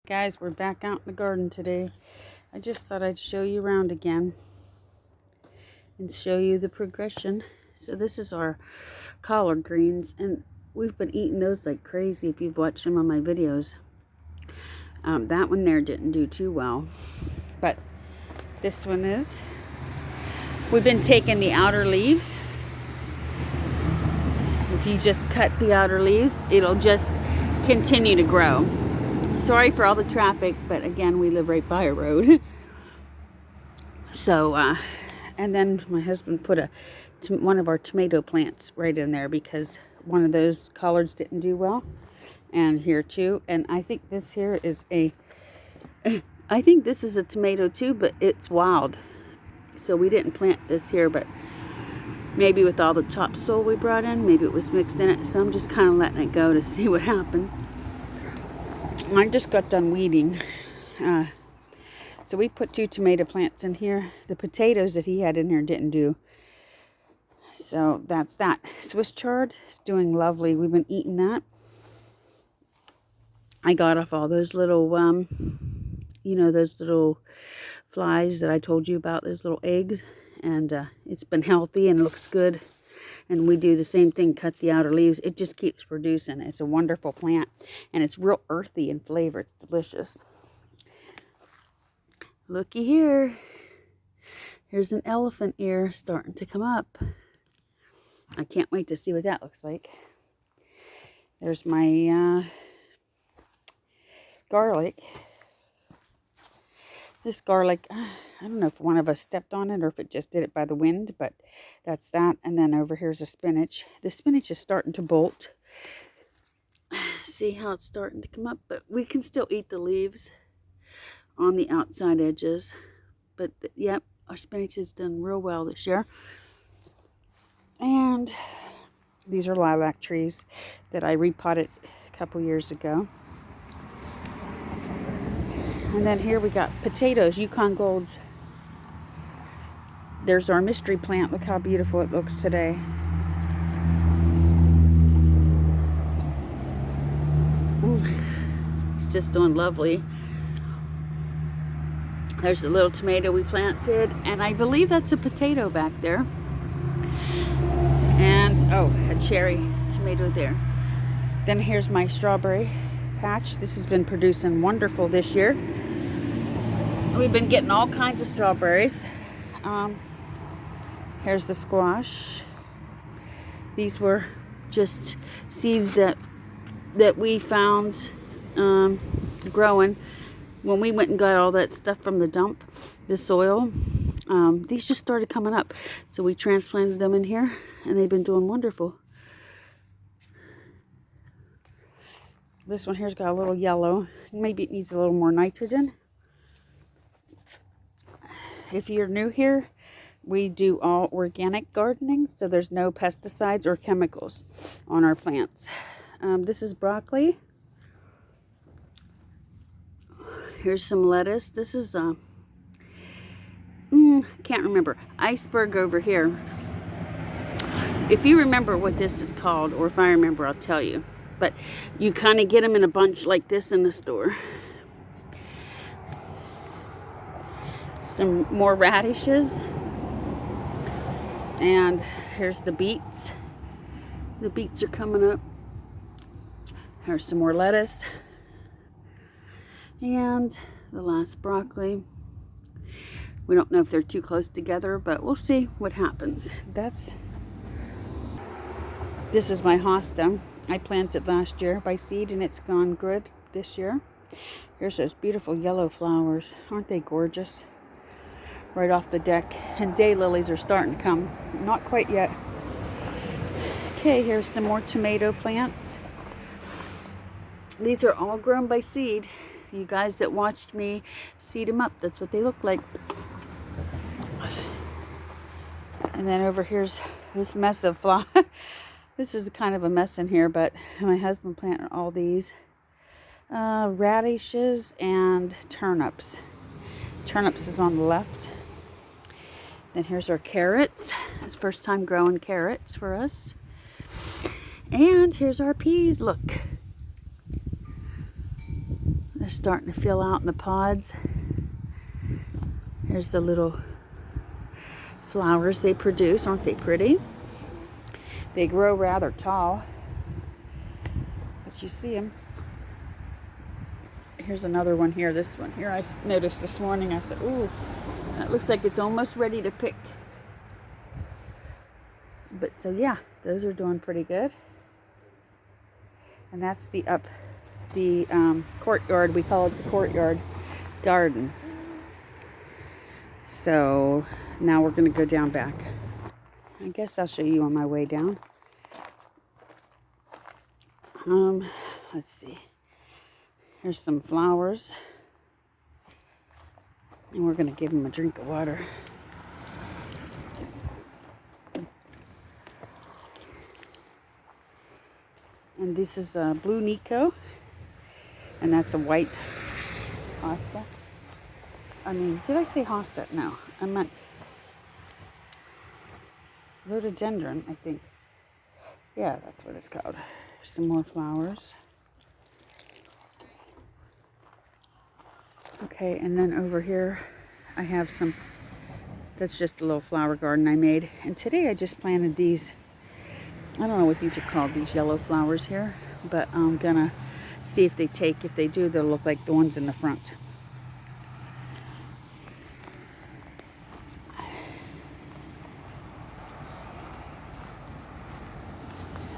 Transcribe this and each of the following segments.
Guys, we're back out in the garden today. I just thought I'd show you around again and show you the progression. So this is our collard greens, and we've been eating those like crazy if you've watched some of my videos. That one there didn't do too well, but this one is. We've been taking the outer leaves. If you just cut the outer leaves, it'll just continue to grow. Sorry for all the traffic, but again, we live right by a road. So, and then my husband put one of our tomato plants right in there because one of those collards didn't do well. And here too. And I think this here is I think this is a tomato too, but it's wild. So we didn't plant this here, but maybe with all the topsoil we brought in, maybe it was mixed in it. So I'm just kind of letting it go to see what happens. I just got done weeding. So we put 2 tomato plants in here. The potatoes that he had in here didn't do. So that's that. Swiss chard is doing lovely. We've been eating that. I got off all those little, you know, those little flies that I told you about, those little eggs. And it's been healthy and looks good. And we do the same thing, cut the outer leaves. It just keeps producing. It's a wonderful plant. And it's real earthy in flavor. It's delicious. Looky here. Here's an elephant ear starting to come up. I can't wait to see what that looks like. There's my garlic. This garlic, I don't know if one of us stepped on it or if it just did it by the wind, but that's that. And then over here's a spinach. The spinach is starting to bolt. See how it's starting to come up, but we can still eat the leaves on the outside edges. But yep, our spinach has done real well this year. And these are lilac trees that I repotted a couple years ago. And then here we got potatoes, Yukon Golds. There's our mystery plant. Look how beautiful it looks today. It's just doing lovely. There's the little tomato we planted, and I believe that's a potato back there. And, oh, a cherry tomato there. Then here's my strawberry patch. This has been producing wonderful this year. We've been getting all kinds of strawberries. Here's the squash. These were just seeds that we found growing when we went and got all that stuff from the dump, the soil. These just started coming up, so we transplanted them in here, and they've been doing wonderful. This one here's got a little yellow. Maybe it needs a little more nitrogen. If you're new here, we do all organic gardening, so there's no pesticides or chemicals on our plants. This is broccoli. Here's some lettuce. This is, can't remember. Iceberg over here. If you remember what this is called, or if I remember, I'll tell you. But you kind of get them in a bunch like this in the store. Some more radishes. And here's the beets. The beets are coming up. Here's some more lettuce. And the last broccoli. We don't know if they're too close together, but we'll see what happens. This is my hosta. I planted last year by seed, and it's gone good this year. Here's those beautiful yellow flowers. Aren't they gorgeous? Right off the deck. And daylilies are starting to come. Not quite yet. Okay, here's some more tomato plants. These are all grown by seed. You guys that watched me seed them up, that's what they look like. And then over here's this mess of flower. This is kind of a mess in here, but my husband planted all these radishes and turnips. Turnips is on the left. Then here's our carrots. It's first time growing carrots for us. And here's our peas. Look. They're starting to fill out in the pods. Here's the little flowers they produce. Aren't they pretty? They grow rather tall, but you see them. Here's another one here. This one here I noticed this morning. I said, ooh, that looks like it's almost ready to pick. But so yeah, those are doing pretty good. And that's the courtyard. We call it the Courtyard Garden. So now we're going to go down back. I guess I'll show you on my way down. Let's see. Here's some flowers. And we're going to give them a drink of water. And this is a blue Nico. And that's a white Hosta. I mean, did I say Hosta? No, I meant rhododendron, I think. Yeah, that's what it's called. Some more flowers. Okay, and then over here I have some, that's just a little flower garden I made. And today I just planted these, I don't know what these are called, these yellow flowers here. But I'm gonna see if they take. If they do, they'll look like the ones in the front.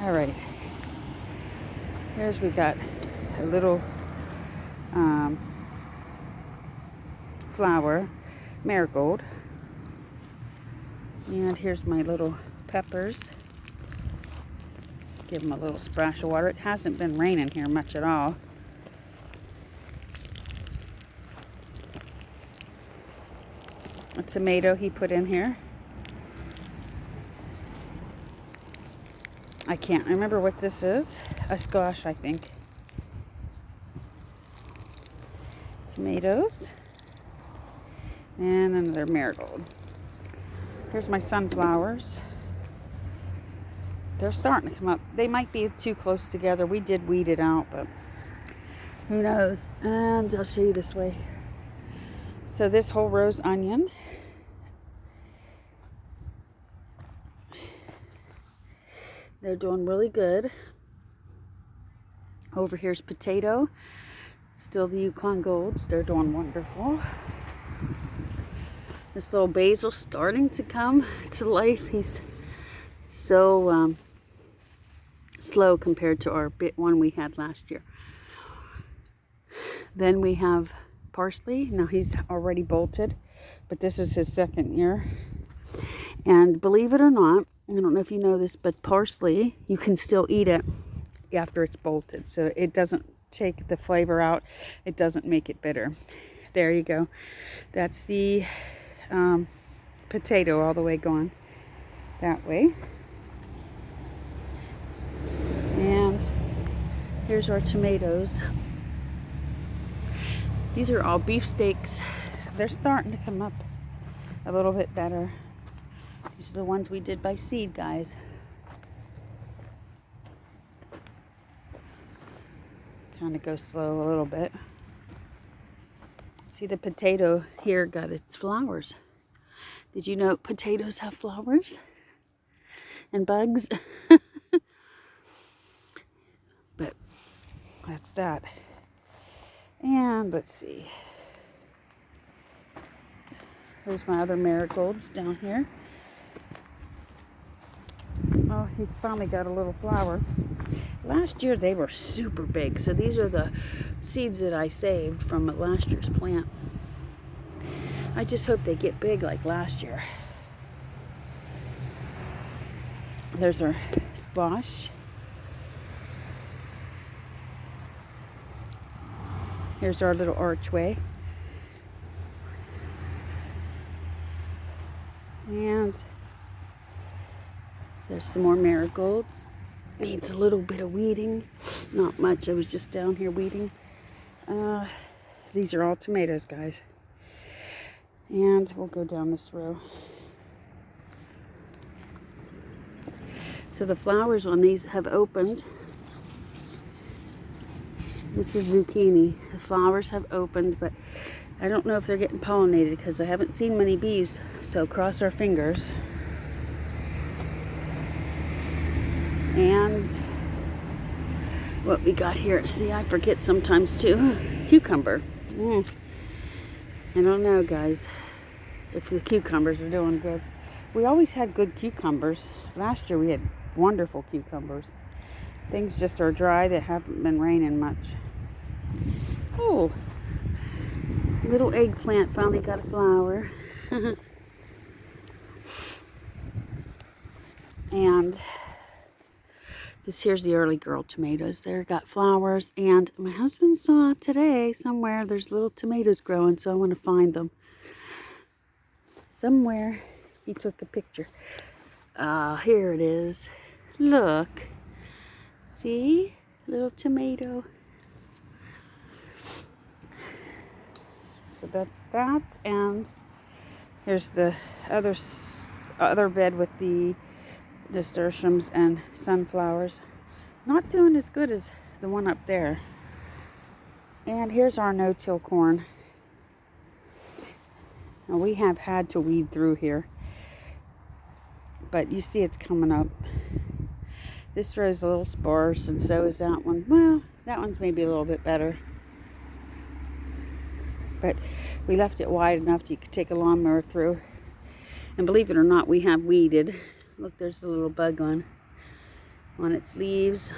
All right. Here's we got a little flower, marigold. And here's my little peppers. Give them a little splash of water. It hasn't been raining here much at all. A tomato he put in here. I can't remember what this is. A squash, I think. Tomatoes. And another marigold. Here's my sunflowers. They're starting to come up. They might be too close together. We did weed it out, but who knows. And I'll show you this way. So this whole row's onion. They're doing really good. Over here's potato. Still the Yukon Golds. They're doing wonderful. This little basil's starting to come to life. He's so slow compared to our one we had last year. Then we have parsley. Now he's already bolted, but this is his second year. And believe it or not, I don't know if you know this, but parsley, you can still eat it after it's bolted. So it doesn't take the flavor out. It doesn't make it bitter. There you go. That's the potato all the way gone that way. And here's our tomatoes. These are all beefsteaks. They're starting to come up a little bit better. These are the ones we did by seed, guys. Kind of go slow a little bit. See, the potato here got its flowers. Did you know potatoes have flowers and bugs? But that's that. And let's see. Here's my other marigolds down here. Oh, he's finally got a little flower. Last year they were super big. So these are the seeds that I saved from last year's plant. I just hope they get big like last year. There's our squash. Here's our little archway. And there's some more marigolds. Needs a little bit of weeding. Not much. I was just down here weeding. These are all tomatoes, guys. And we'll go down this row. So the flowers on these have opened. This is zucchini. The flowers have opened, but I don't know if they're getting pollinated because I haven't seen many bees, so cross our fingers. And what we got here, see, I forget sometimes too. Cucumber. I don't know, guys, if the cucumbers are doing good. We always had good cucumbers. Last year we had wonderful cucumbers. Things just are dry that haven't been raining much. Oh, little eggplant finally got a flower. And this here's the early girl tomatoes. There got flowers, and my husband saw today somewhere there's little tomatoes growing, so I want to find them. Somewhere he took a picture. Here it is. Look. See? Little tomato. So that's that, and here's the other bed with the nasturtiums and sunflowers. Not doing as good as the one up there. And here's our no-till corn. Now we have had to weed through here, but you see it's coming up. This row's a little sparse, and so is that one. Well, that one's maybe a little bit better. But we left it wide enough that you could take a lawnmower through. And believe it or not, we have weeded. Look, there's a little bug on its leaves.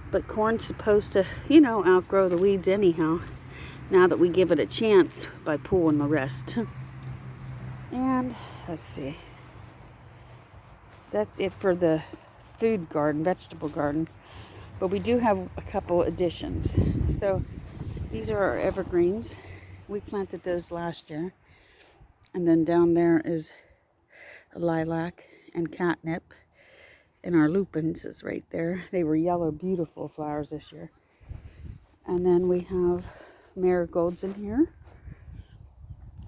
But corn's supposed to, outgrow the weeds anyhow, now that we give it a chance by pulling the rest. And let's see. That's it for the food garden, vegetable garden. But we do have a couple additions. So these are our evergreens. We planted those last year. And then down there is a lilac and catnip. And our lupins is right there. They were yellow, beautiful flowers this year. And then we have marigolds in here.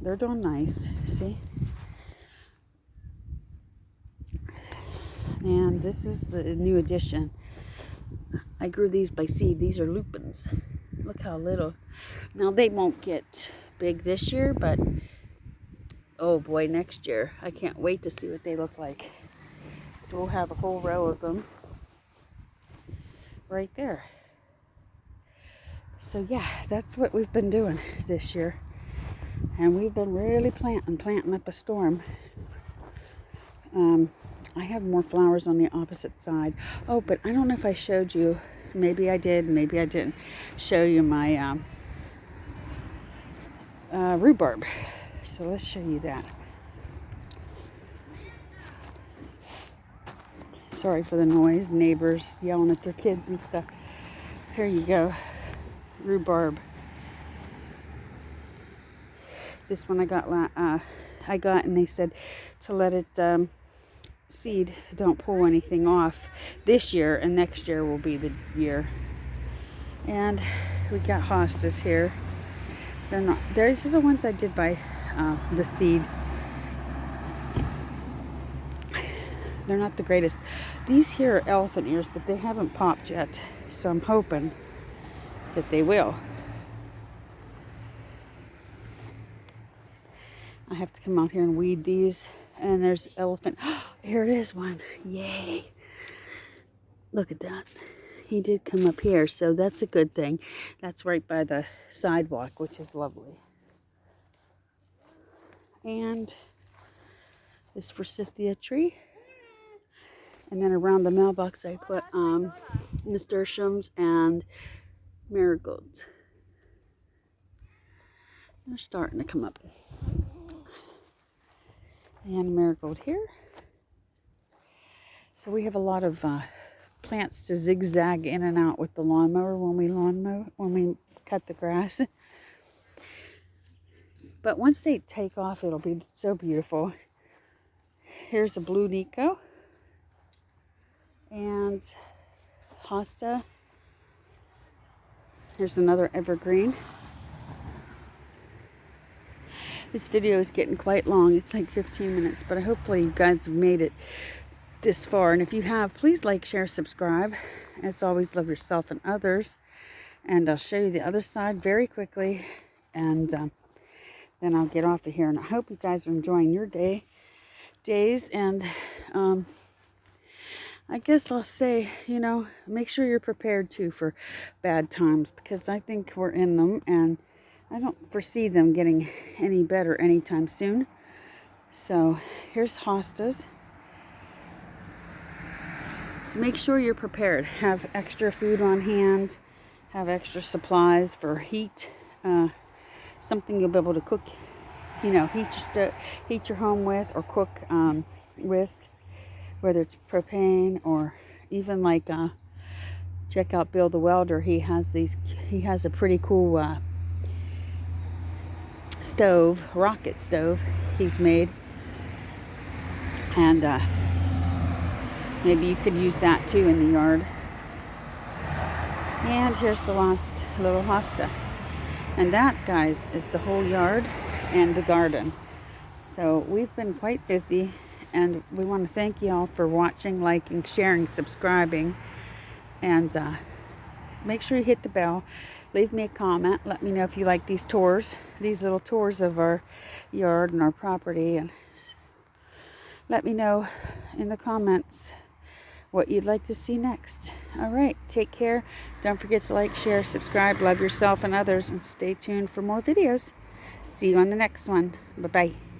They're doing nice, see? And this is the new addition. I grew these by seed. These are lupins. Look how little. Now they won't get big this year, but oh boy, next year. I can't wait to see what they look like. So we'll have a whole row of them right there. So yeah, that's what we've been doing this year. And we've been really planting up a storm. I have more flowers on the opposite side. Oh, but I don't know if I showed you. Maybe I did, maybe I didn't show you my rhubarb. So let's show you that. Sorry for the noise, neighbors yelling at their kids and stuff. Here you go, rhubarb. This one I got and they said to let it seed, don't pull anything off this year, and next year will be the year. And we got hostas here. These are the ones I did by the seed. They're not the greatest. These here are elephant ears, but they haven't popped yet, so I'm hoping that they will. I have to come out here and weed these. And there's elephant. Here it is one. Yay. Look at that. He did come up here, so that's a good thing. That's right by the sidewalk, which is lovely. And this forsythia tree. And then around the mailbox I put nasturtiums and marigolds. They're starting to come up. And marigold here. So we have a lot of plants to zigzag in and out with the lawnmower when we cut the grass. But once they take off, it'll be so beautiful. Here's a blue Nico and Hosta. Here's another evergreen. This video is getting quite long. It's like 15 minutes, but hopefully you guys have made it this far. And if you have, please like, share, subscribe. As always, love yourself and others. And I'll show you the other side very quickly. And then I'll get off of here. And I hope you guys are enjoying your days. And I guess I'll say, you know, make sure you're prepared too for bad times, because I think we're in them, and I don't foresee them getting any better anytime soon. So here's Hosta's. So make sure you're prepared. Have extra food on hand. Have extra supplies for heat. Something you'll be able to cook, you know, heat your home with, or cook with. Whether it's propane or even like check out Bill the Welder. He has a pretty cool stove, rocket stove he's made, and maybe you could use that too in the yard. And here's the last little hosta, and that, guys, is the whole yard and the garden. So we've been quite busy. And we want to thank you all for watching, liking, sharing, subscribing. And make sure you hit the bell. Leave me a comment. Let me know if you like these tours. These little tours of our yard and our property. And let me know in the comments what you'd like to see next. All right. Take care. Don't forget to like, share, subscribe. Love yourself and others. And stay tuned for more videos. See you on the next one. Bye-bye.